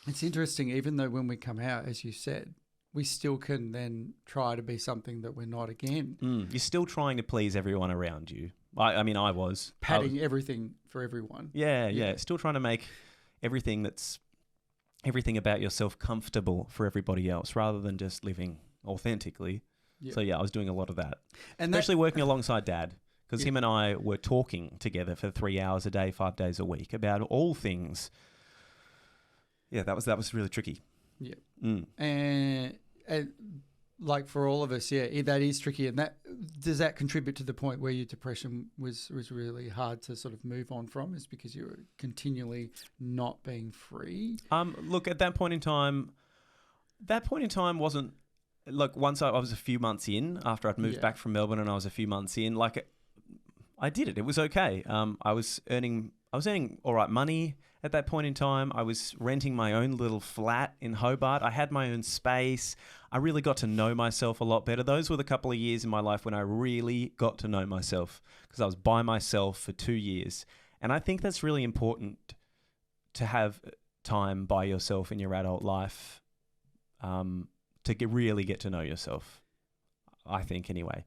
Speaker 2: It's interesting, even though when we come out, as you said, we still can then try to be something that we're not again.
Speaker 1: You're still trying to please everyone around you. I was.
Speaker 2: Padding everything for everyone.
Speaker 1: Yeah. Still trying to make everything about yourself comfortable for everybody else, rather than just living authentically. Yep. So I was doing a lot of that, and especially working alongside Dad, because him and I were talking together for 3 hours a day, 5 days a week, about all things. Yeah, that was really tricky.
Speaker 2: Yeah, and like for all of us, that is tricky. And does that contribute to the point where your depression was really hard to sort of move on from? Is because you were continually not being free?
Speaker 1: Look, at that point in time wasn't. Look, once I was a few months in, after I'd moved back from Melbourne, and I was a few months in, I did it. It was okay. I was earning earning all right money at that point in time. I was renting my own little flat in Hobart. I had my own space. I really got to know myself a lot better. Those were the couple of years in my life when I really got to know myself, because I was by myself for 2 years. And I think that's really important, to have time by yourself in your adult life, to really get to know yourself, I think anyway.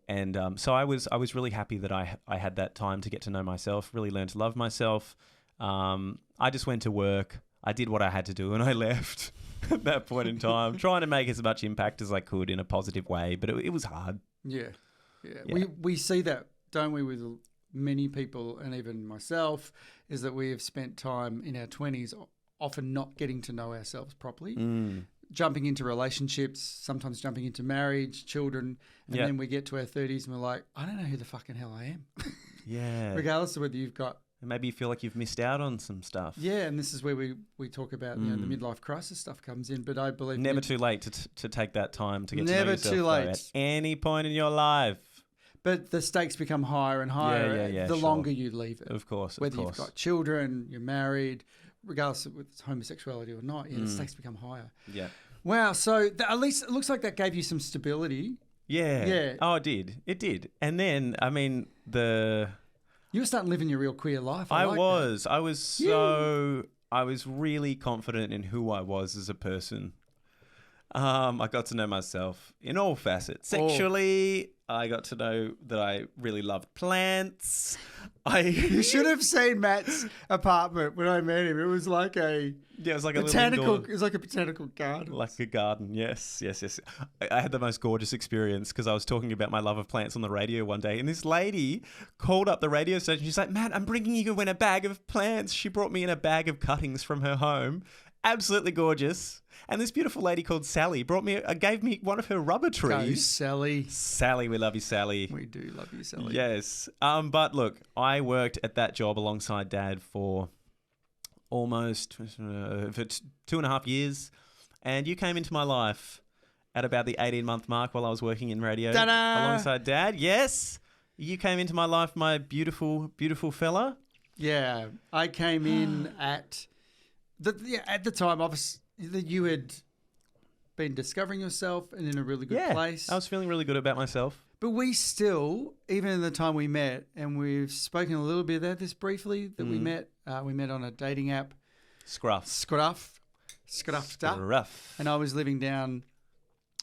Speaker 1: And so I was really happy that I had that time to get to know myself, really learn to love myself. I just went to work. I did what I had to do, and I left at that point in time, trying to make as much impact as I could in a positive way. But it was hard.
Speaker 2: Yeah. We see that, don't we, with many people, and even myself, is that we have spent time in our 20s often not getting to know ourselves properly. Jumping into relationships, sometimes jumping into marriage, children, and then we get to our 30s and we're like, I don't know who the fucking hell I am.
Speaker 1: Yeah.
Speaker 2: Regardless of whether you've got...
Speaker 1: And maybe you feel like you've missed out on some stuff.
Speaker 2: Yeah, and this is where we talk about the midlife crisis stuff comes in, but I believe...
Speaker 1: Never too late to take that time to get to know
Speaker 2: never
Speaker 1: yourself.
Speaker 2: Too late.
Speaker 1: Though, at any point in your life.
Speaker 2: But the stakes become higher and higher the longer you leave it.
Speaker 1: Of course,
Speaker 2: Whether you've got children, you're married, regardless of whether it's homosexuality or not, the stakes become higher.
Speaker 1: Yeah.
Speaker 2: Wow, so at least it looks like that gave you some stability.
Speaker 1: Yeah.
Speaker 2: Yeah.
Speaker 1: Oh, it did. It did. And then, I mean,
Speaker 2: you were starting living your real queer life.
Speaker 1: I was really confident in who I was as a person. I got to know myself in all facets. Sexually, I got to know that I really loved plants.
Speaker 2: You should have seen Matt's apartment when I met him. It was like a botanical. It was like a botanical garden.
Speaker 1: Like a garden, yes. I had the most gorgeous experience because I was talking about my love of plants on the radio one day, and this lady called up the radio station. She's like, "Matt, I'm bringing you in a bag of plants." She brought me in a bag of cuttings from her home. Absolutely gorgeous. And this beautiful lady called Sally gave me one of her rubber trees.
Speaker 2: Go, Sally.
Speaker 1: Sally, we love you, Sally.
Speaker 2: We do love you, Sally.
Speaker 1: Yes. But look, I worked at that job alongside Dad for almost for 2.5 years. And you came into my life at about the 18-month mark while I was working in radio.
Speaker 2: Ta-da!
Speaker 1: Alongside Dad. Yes. You came into my life, my beautiful, beautiful fella.
Speaker 2: Yeah. I came in at the time, obviously, that you had been discovering yourself and in a really good place.
Speaker 1: I was feeling really good about myself.
Speaker 2: But we still, even in the time we met, and we've spoken a little bit about this briefly, that we met on a dating app. Scruff. And I was living down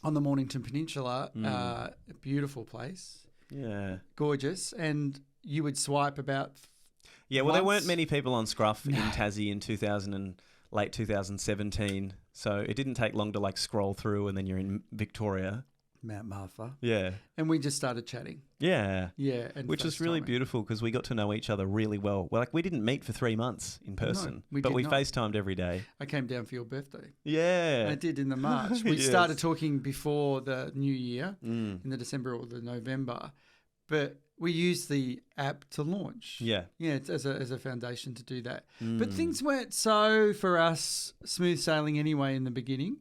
Speaker 2: on the Mornington Peninsula, a beautiful place.
Speaker 1: Yeah.
Speaker 2: Gorgeous. And you would swipe about...
Speaker 1: Yeah, well, there weren't many people on Scruff in Tassie in late 2017, so it didn't take long to scroll through, and then you're in Victoria.
Speaker 2: Mount Martha.
Speaker 1: Yeah.
Speaker 2: And we just started chatting.
Speaker 1: Yeah.
Speaker 2: Yeah.
Speaker 1: Which was really beautiful because we got to know each other really well. Well, we didn't meet for 3 months in person, but we FaceTimed every day.
Speaker 2: I came down for your birthday.
Speaker 1: Yeah.
Speaker 2: I did in the March. We started talking before the new year, in the December or the November, but we used the app to launch.
Speaker 1: Yeah.
Speaker 2: Yeah, it's as a foundation to do that. But things weren't so, for us, smooth sailing anyway in the beginning.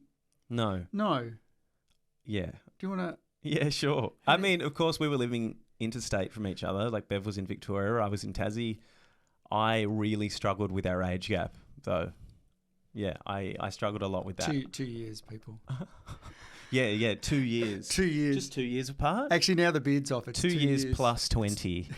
Speaker 1: No. Yeah.
Speaker 2: Do you want to...
Speaker 1: Yeah, sure. I mean, of course, we were living interstate from each other. Like, Bev was in Victoria, I was in Tassie. I really struggled with our age gap, though. Yeah, I struggled a lot with that.
Speaker 2: 2 years, people.
Speaker 1: Yeah, 2 years.
Speaker 2: 2 years.
Speaker 1: Just 2 years apart?
Speaker 2: Actually, now the beard's off. It's
Speaker 1: 2 years plus 20.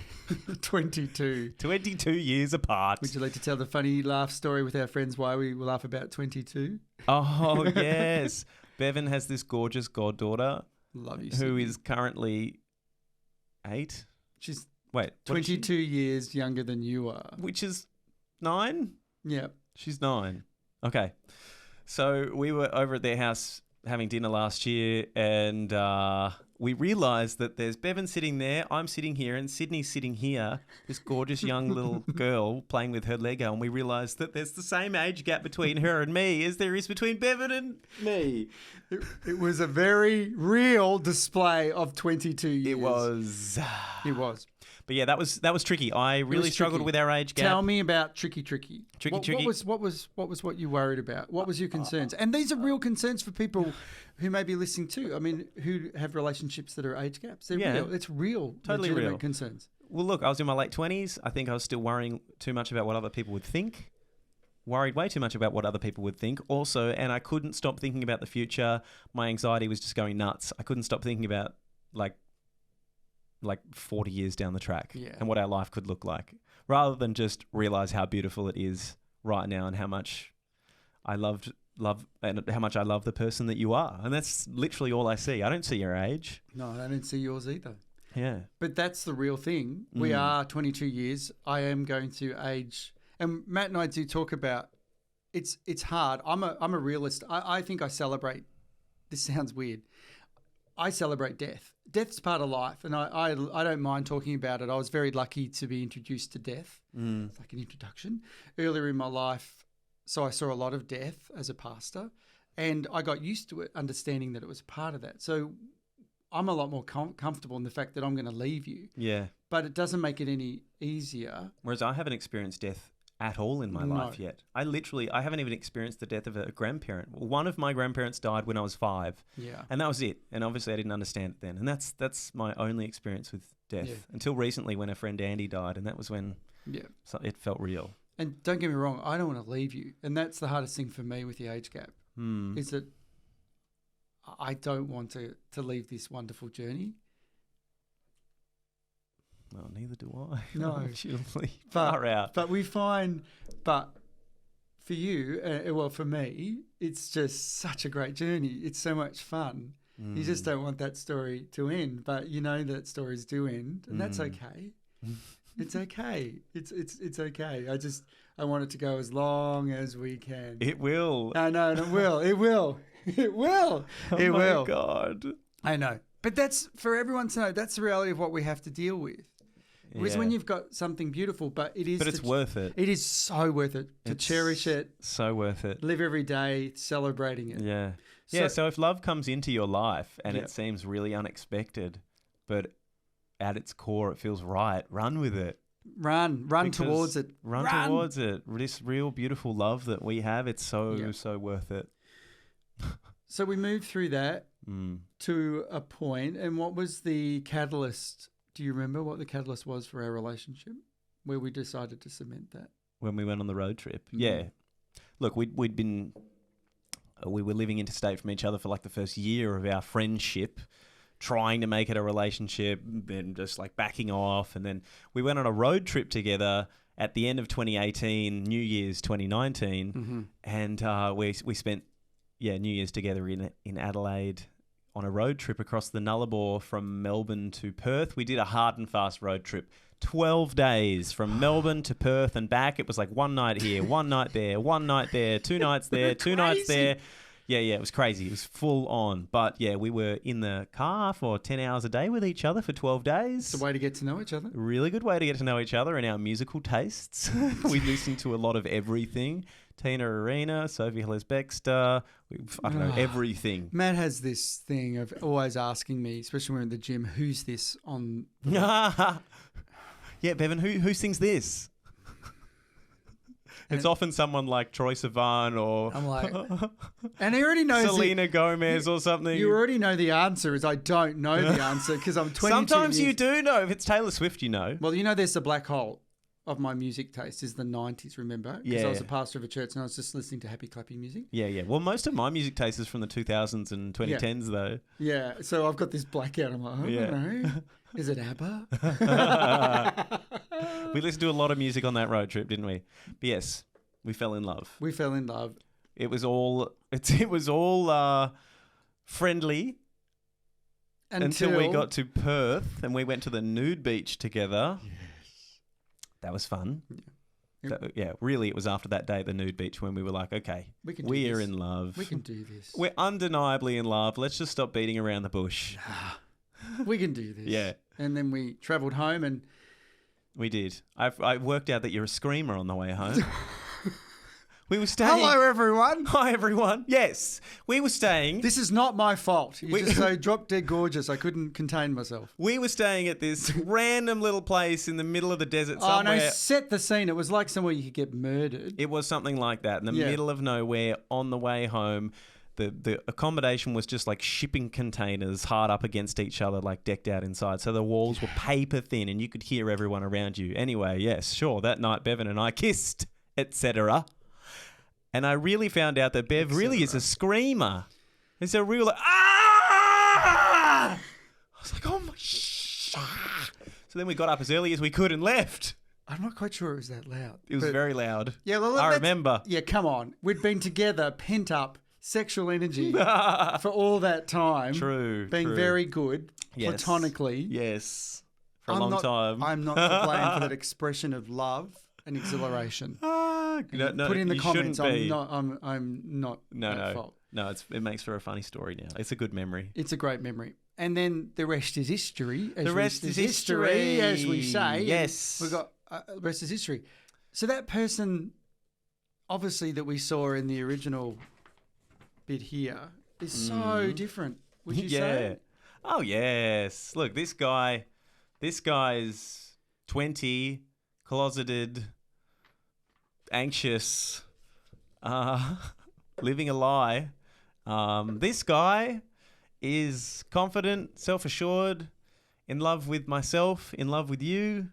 Speaker 2: 22.
Speaker 1: 22 years apart.
Speaker 2: Would you like to tell the funny laugh story with our friends why we laugh about 22?
Speaker 1: Oh, yes. Bevan has this gorgeous goddaughter.
Speaker 2: Love you,
Speaker 1: who is currently 8.
Speaker 2: She's
Speaker 1: 22
Speaker 2: years younger than you are.
Speaker 1: Which is 9?
Speaker 2: Yeah.
Speaker 1: She's 9. Okay. So we were over at their house having dinner last year, and we realised that there's Bevan sitting there, I'm sitting here, and Sydney's sitting here, this gorgeous young little girl playing with her Lego, and we realised that there's the same age gap between her and me as there is between Bevan and me.
Speaker 2: It was a very real display of 22 years.
Speaker 1: It was. But yeah, that was tricky. I really struggled with our age gap.
Speaker 2: Tell me about tricky.
Speaker 1: Tricky.
Speaker 2: What was you worried about? What was your concerns? And these are real concerns for people who may be listening too. I mean, who have relationships that are age gaps. They're real. It's real.
Speaker 1: Totally real
Speaker 2: concerns.
Speaker 1: Well, look, I was in my late 20s. I think I was still worrying too much about what other people would think. Worried way too much about what other people would think. Also, and I couldn't stop thinking about the future. My anxiety was just going nuts. I couldn't stop thinking about like 40 years down the track and what our life could look like, rather than just realize how beautiful it is right now and how much I love and how much I love the person that you are. And that's literally all I see. I don't see your age.
Speaker 2: No, I don't see yours either.
Speaker 1: Yeah.
Speaker 2: But that's the real thing. We are 22 years. I am going to age. And Matt and I do talk about it's hard. I'm a realist. I think I celebrate. This sounds weird. I celebrate death. Death's part of life, and I don't mind talking about it. I was very lucky to be introduced to death. It's like an introduction earlier in my life. So I saw a lot of death as a pastor, and I got used to it, understanding that it was a part of that. So I'm a lot more comfortable in the fact that I'm going to leave you.
Speaker 1: Yeah.
Speaker 2: But it doesn't make it any easier.
Speaker 1: Whereas I haven't experienced death at all in my life yet. I haven't even experienced the death of a grandparent. One of my grandparents died when I was 5.
Speaker 2: Yeah.
Speaker 1: And that was it. And obviously I didn't understand it then. And that's my only experience with death until recently when a friend Andy died, and that was when it felt real.
Speaker 2: And don't get me wrong, I don't want to leave you. And that's the hardest thing for me with the age gap is that I don't want to leave this wonderful journey.
Speaker 1: Well, neither do I.
Speaker 2: No.
Speaker 1: Far out.
Speaker 2: But we find, for you, well, for me, it's just such a great journey. It's so much fun. You just don't want that story to end, but you know that stories do end, and that's okay. It's okay. It's okay. I want it to go as long as we can.
Speaker 1: It will.
Speaker 2: I know, and it will. It will. It will. It will.
Speaker 1: Oh, my God.
Speaker 2: I know. But that's, for everyone to know, that's the reality of what we have to deal with. Is when you've got something beautiful, but it's
Speaker 1: worth it.
Speaker 2: It is so worth it to cherish it.
Speaker 1: So worth it.
Speaker 2: Live every day celebrating it.
Speaker 1: Yeah. So if love comes into your life and it seems really unexpected, but at its core it feels right, run with it.
Speaker 2: Run towards it.
Speaker 1: Run towards it. This real beautiful love that we have, it's so worth it.
Speaker 2: So we moved through that to a point, and what was the catalyst? Do you remember what the catalyst was for our relationship, where we decided to cement that?
Speaker 1: When we went on the road trip. Yeah. Look, we were living interstate from each other for like the first year of our friendship, trying to make it a relationship, then just like backing off. And then we went on a road trip together at the end of 2018, New Year's 2019. And we spent, New Year's together in Adelaide on a road trip across the Nullarbor from Melbourne to Perth. We did a hard and fast road trip. 12 days from Melbourne to Perth and back. It was like one night here, one night there, one night there, 2 nights there, 2 nights there. Yeah, it was crazy. It was full on. But yeah, we were in the car for 10 hours a day with each other for 12 days.
Speaker 2: It's a way to get to know each other.
Speaker 1: Really good way to get to know each other and our musical tastes. We listened to a lot of everything. Tina Arena, Sophie Hillis-Bextor, I don't know, everything.
Speaker 2: Matt has this thing of always asking me, especially when we're in the gym, who's this on...
Speaker 1: Yeah, Bevan, who sings this? It's often someone like Troye Sivan or...
Speaker 2: I'm like... And he already knows...
Speaker 1: Selena Gomez or something.
Speaker 2: You already know the answer, is I don't know the answer because I'm 22
Speaker 1: Sometimes
Speaker 2: years...
Speaker 1: you do know. If it's Taylor Swift, you know.
Speaker 2: Well, you know there's the black hole of my music taste is the 90s, remember? Because I was a pastor of a church and I was just listening to happy clappy music.
Speaker 1: Yeah. Well, most of my music taste is from the 2000s and 2010s though.
Speaker 2: Yeah, so I've got this blackout. I'm like, I don't know. Is it ABBA?
Speaker 1: We listened to a lot of music on that road trip, didn't we? But yes, we fell in love.
Speaker 2: We fell in love.
Speaker 1: It was all friendly until we got to Perth and we went to the nude beach together. Yes. That was fun. Yeah. Really, it was after that day at the nude beach when we were like, okay, we are in love.
Speaker 2: We can do this.
Speaker 1: We're undeniably in love. Let's just stop beating around the bush.
Speaker 2: We can do this.
Speaker 1: Yeah.
Speaker 2: And then we travelled home and...
Speaker 1: We did. I worked out that you're a screamer on the way home. We were staying...
Speaker 2: Hello, everyone.
Speaker 1: Hi, everyone. Yes. We were staying...
Speaker 2: This is not my fault. You're just so drop dead gorgeous. I couldn't contain myself.
Speaker 1: We were staying at this random little place in the middle of the desert somewhere.
Speaker 2: Oh, no, set the scene. It was like somewhere you could get murdered.
Speaker 1: It was something like that in the middle of nowhere on the way home. the accommodation was just like shipping containers hard up against each other, like decked out inside. So the walls were paper thin and you could hear everyone around you. Anyway, yes, sure. That night, Bevan and I kissed, etc. And I really found out that Bev really is a screamer. It's a real, ah! I was like, oh my So then we got up as early as we could and left.
Speaker 2: I'm not quite sure it was that loud.
Speaker 1: It was very loud.
Speaker 2: Yeah, well,
Speaker 1: I remember.
Speaker 2: Yeah, come on. We'd been together, pent up sexual energy for all that time.
Speaker 1: True.
Speaker 2: Being very good, platonically.
Speaker 1: Yes. For a long time.
Speaker 2: I'm not to blame for that expression of love and exhilaration.
Speaker 1: No,
Speaker 2: put in the comments.
Speaker 1: Be.
Speaker 2: I'm not at fault.
Speaker 1: No, it makes for a funny story now. It's a good memory.
Speaker 2: It's a great memory. And then the rest is history.
Speaker 1: The rest is history,
Speaker 2: as we say.
Speaker 1: Yes.
Speaker 2: We've got the rest is history. So that person, obviously, that we saw in the original bit here is so different. Would you say?
Speaker 1: Oh, yes. Look, this guy is 20, closeted, anxious, living a lie. This guy is confident, self-assured, in love with myself, in love with you.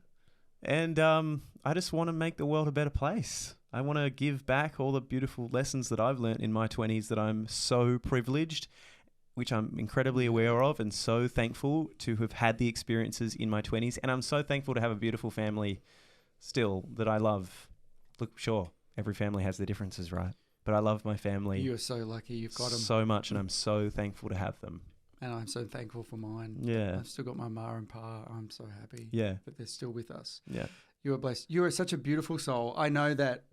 Speaker 1: And I just want to make the world a better place. I want to give back all the beautiful lessons that I've learned in my 20s that I'm so privileged, which I'm incredibly aware of and so thankful to have had the experiences in my 20s. And I'm so thankful to have a beautiful family still that I love. Look, sure, every family has their differences, right? But I love my family.
Speaker 2: You are so lucky you've got them.
Speaker 1: So much, and I'm so thankful to have them.
Speaker 2: And I'm so thankful for mine.
Speaker 1: Yeah.
Speaker 2: I've still got my ma and pa. I'm so happy that they're still with us.
Speaker 1: Yeah.
Speaker 2: You are blessed. You are such a beautiful soul. I know that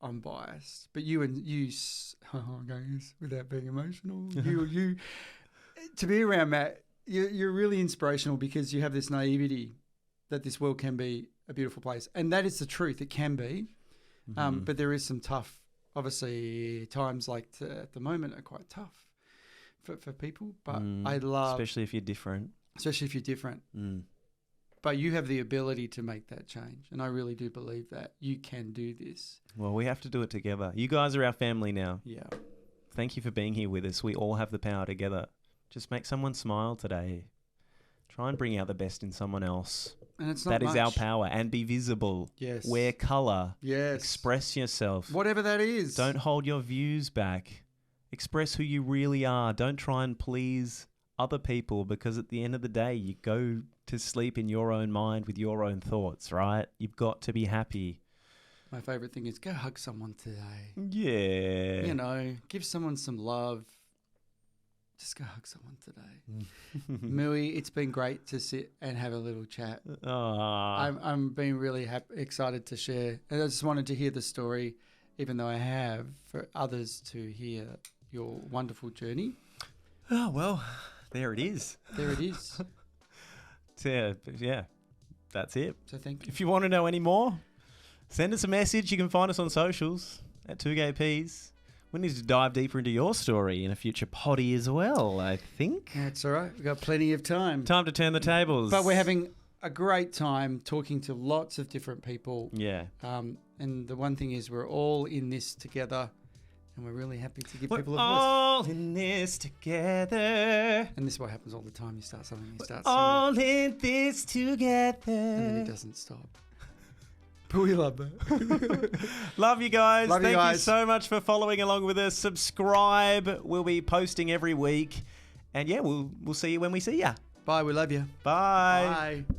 Speaker 2: I'm biased, but you I'm going this without being emotional. you to be around Matt, you're really inspirational because you have this naivety that this world can be a beautiful place. And that is the truth. It can be. But there is some tough, obviously, times like at the moment are quite tough for people. But I love...
Speaker 1: Especially if you're different.
Speaker 2: But you have the ability to make that change. And I really do believe that you can do this.
Speaker 1: Well, we have to do it together. You guys are our family now.
Speaker 2: Yeah.
Speaker 1: Thank you for being here with us. We all have the power together. Just make someone smile today. Try and bring out the best in someone else.
Speaker 2: And it's not
Speaker 1: That
Speaker 2: much.
Speaker 1: is our power. And be visible.
Speaker 2: Yes.
Speaker 1: Wear colour.
Speaker 2: Yes.
Speaker 1: Express yourself.
Speaker 2: Whatever that is.
Speaker 1: Don't hold your views back. Express who you really are. Don't try and please other people, because at the end of the day, you go to sleep in your own mind with your own thoughts, right? You've got to be happy.
Speaker 2: My favourite thing is go hug someone today.
Speaker 1: Yeah.
Speaker 2: You know, give someone some love. Just go hug someone today. Mui, it's been great to sit and have a little chat. I'm being really excited to share. And I just wanted to hear the story, even though I have, for others to hear your wonderful journey.
Speaker 1: Oh, well, there it is.
Speaker 2: There it is.
Speaker 1: Yeah, that's it.
Speaker 2: So thank you.
Speaker 1: If you want to know any more, send us a message. You can find us on socials at 2GayPs. We need to dive deeper into your story in a future potty as well, I think.
Speaker 2: That's all right. We've got plenty of time.
Speaker 1: Time to turn the tables.
Speaker 2: But we're having a great time talking to lots of different people.
Speaker 1: Yeah.
Speaker 2: And the one thing is we're all in this together, and we're really happy to give people a voice.
Speaker 1: All in this together.
Speaker 2: And this is what happens all the time. You start something, you start
Speaker 1: singing. All in this together.
Speaker 2: And then it doesn't stop. But we love that.
Speaker 1: Love you guys.
Speaker 2: Love you
Speaker 1: Thank
Speaker 2: guys.
Speaker 1: you so much for following along with us. Subscribe. We'll be posting every week. And yeah, we'll see you when we see you.
Speaker 2: Bye. We love you.
Speaker 1: Bye.
Speaker 2: Bye.